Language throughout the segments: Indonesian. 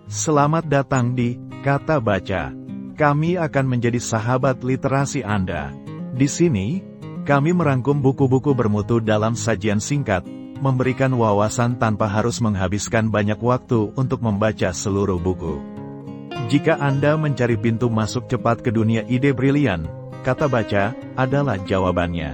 Selamat datang di Kata Baca. Kami akan menjadi sahabat literasi Anda. Di sini, kami merangkum buku-buku bermutu dalam sajian singkat, memberikan wawasan tanpa harus menghabiskan banyak waktu untuk membaca seluruh buku. Jika Anda mencari pintu masuk cepat ke dunia ide brilian, Kata Baca adalah jawabannya.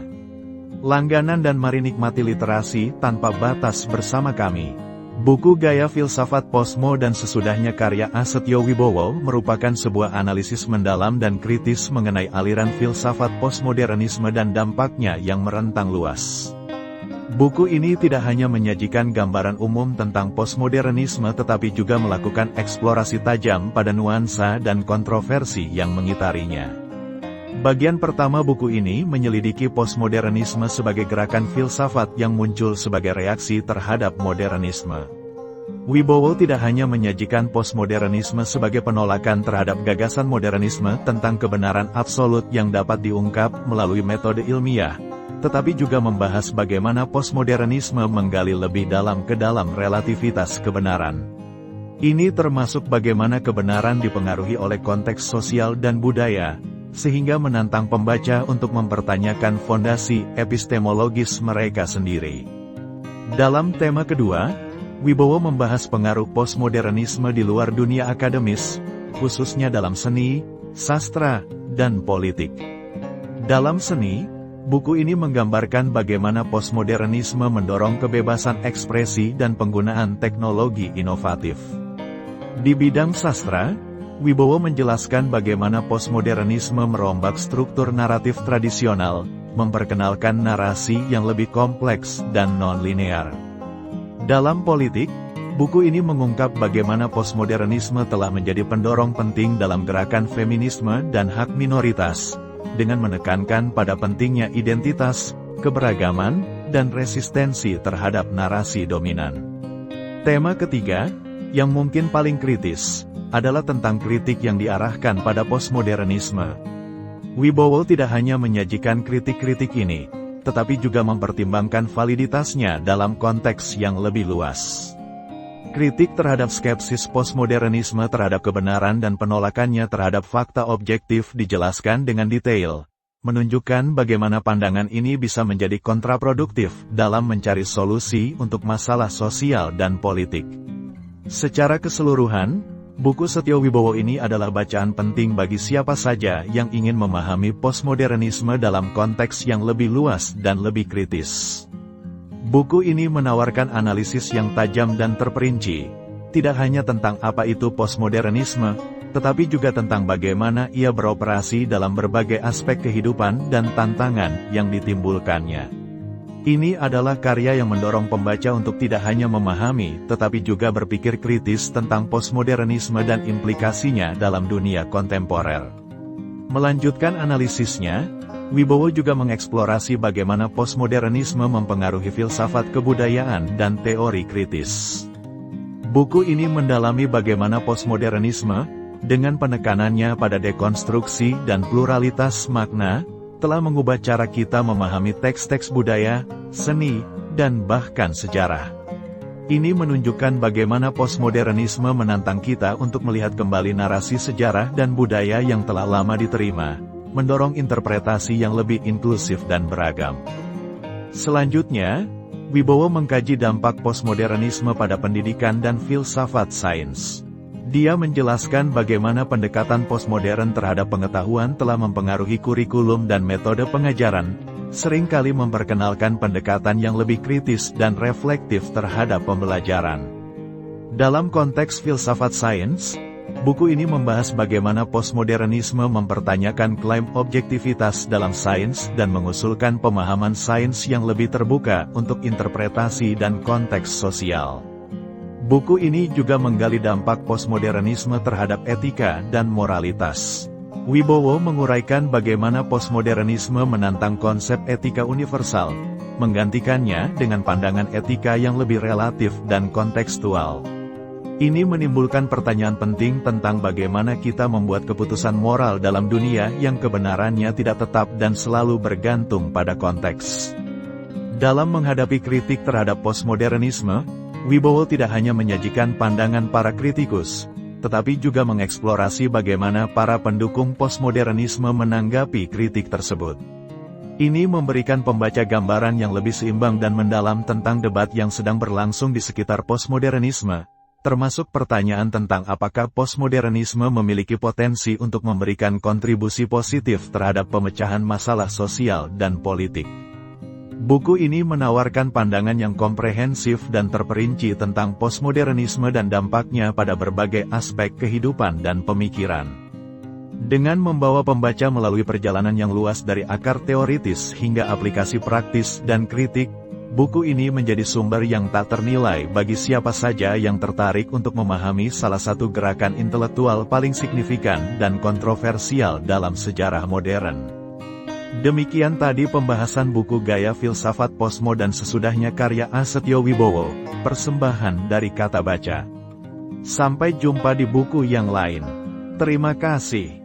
Langganan dan mari nikmati literasi tanpa batas bersama kami. Buku Gaya Filsafat Posmo dan Sesudahnya karya Asetyo Wibowo merupakan sebuah analisis mendalam dan kritis mengenai aliran filsafat postmodernisme dan dampaknya yang merentang luas. Buku ini tidak hanya menyajikan gambaran umum tentang postmodernisme tetapi juga melakukan eksplorasi tajam pada nuansa dan kontroversi yang mengitarinya. Bagian pertama buku ini menyelidiki postmodernisme sebagai gerakan filsafat yang muncul sebagai reaksi terhadap modernisme. Wibowo tidak hanya menyajikan postmodernisme sebagai penolakan terhadap gagasan modernisme tentang kebenaran absolut yang dapat diungkap melalui metode ilmiah, tetapi juga membahas bagaimana postmodernisme menggali lebih dalam ke dalam relativitas kebenaran. Ini termasuk bagaimana kebenaran dipengaruhi oleh konteks sosial dan budaya, sehingga menantang pembaca untuk mempertanyakan fondasi epistemologis mereka sendiri. Dalam tema kedua, Wibowo membahas pengaruh postmodernisme di luar dunia akademis, khususnya dalam seni, sastra, dan politik. Dalam seni, buku ini menggambarkan bagaimana postmodernisme mendorong kebebasan ekspresi dan penggunaan teknologi inovatif. Di bidang sastra, Wibowo menjelaskan bagaimana postmodernisme merombak struktur naratif tradisional, memperkenalkan narasi yang lebih kompleks dan non-linear. Dalam politik, buku ini mengungkap bagaimana postmodernisme telah menjadi pendorong penting dalam gerakan feminisme dan hak minoritas, dengan menekankan pada pentingnya identitas, keberagaman, dan resistensi terhadap narasi dominan. Tema ketiga, yang mungkin paling kritis, adalah tentang kritik yang diarahkan pada postmodernisme. Wibowo tidak hanya menyajikan kritik-kritik ini, tetapi juga mempertimbangkan validitasnya dalam konteks yang lebih luas. Kritik terhadap skepsis postmodernisme terhadap kebenaran dan penolakannya terhadap fakta objektif dijelaskan dengan detail, menunjukkan bagaimana pandangan ini bisa menjadi kontraproduktif dalam mencari solusi untuk masalah sosial dan politik. Secara keseluruhan, buku Setyo Wibowo ini adalah bacaan penting bagi siapa saja yang ingin memahami postmodernisme dalam konteks yang lebih luas dan lebih kritis. Buku ini menawarkan analisis yang tajam dan terperinci, tidak hanya tentang apa itu postmodernisme, tetapi juga tentang bagaimana ia beroperasi dalam berbagai aspek kehidupan dan tantangan yang ditimbulkannya. Ini adalah karya yang mendorong pembaca untuk tidak hanya memahami, tetapi juga berpikir kritis tentang postmodernisme dan implikasinya dalam dunia kontemporer. Melanjutkan analisisnya, Wibowo juga mengeksplorasi bagaimana postmodernisme mempengaruhi filsafat kebudayaan dan teori kritis. Buku ini mendalami bagaimana postmodernisme, dengan penekanannya pada dekonstruksi dan pluralitas makna, telah mengubah cara kita memahami teks-teks budaya, seni, dan bahkan sejarah. Ini menunjukkan bagaimana postmodernisme menantang kita untuk melihat kembali narasi sejarah dan budaya yang telah lama diterima, mendorong interpretasi yang lebih inklusif dan beragam. Selanjutnya, Wibowo mengkaji dampak postmodernisme pada pendidikan dan filsafat sains. Dia menjelaskan bagaimana pendekatan postmodern terhadap pengetahuan telah mempengaruhi kurikulum dan metode pengajaran, seringkali memperkenalkan pendekatan yang lebih kritis dan reflektif terhadap pembelajaran. Dalam konteks filsafat sains, buku ini membahas bagaimana postmodernisme mempertanyakan klaim objektivitas dalam sains dan mengusulkan pemahaman sains yang lebih terbuka untuk interpretasi dan konteks sosial. Buku ini juga menggali dampak postmodernisme terhadap etika dan moralitas. Wibowo menguraikan bagaimana postmodernisme menantang konsep etika universal, menggantikannya dengan pandangan etika yang lebih relatif dan kontekstual. Ini menimbulkan pertanyaan penting tentang bagaimana kita membuat keputusan moral dalam dunia yang kebenarannya tidak tetap dan selalu bergantung pada konteks. Dalam menghadapi kritik terhadap postmodernisme, Wibowo tidak hanya menyajikan pandangan para kritikus, tetapi juga mengeksplorasi bagaimana para pendukung postmodernisme menanggapi kritik tersebut. Ini memberikan pembaca gambaran yang lebih seimbang dan mendalam tentang debat yang sedang berlangsung di sekitar postmodernisme, termasuk pertanyaan tentang apakah postmodernisme memiliki potensi untuk memberikan kontribusi positif terhadap pemecahan masalah sosial dan politik. Buku ini menawarkan pandangan yang komprehensif dan terperinci tentang postmodernisme dan dampaknya pada berbagai aspek kehidupan dan pemikiran. Dengan membawa pembaca melalui perjalanan yang luas dari akar teoritis hingga aplikasi praktis dan kritik, buku ini menjadi sumber yang tak ternilai bagi siapa saja yang tertarik untuk memahami salah satu gerakan intelektual paling signifikan dan kontroversial dalam sejarah modern. Demikian tadi pembahasan buku Gaya Filsafat Posmo dan sesudahnya karya Asetyo Wibowo, persembahan dari Kata Baca. Sampai jumpa di buku yang lain. Terima kasih.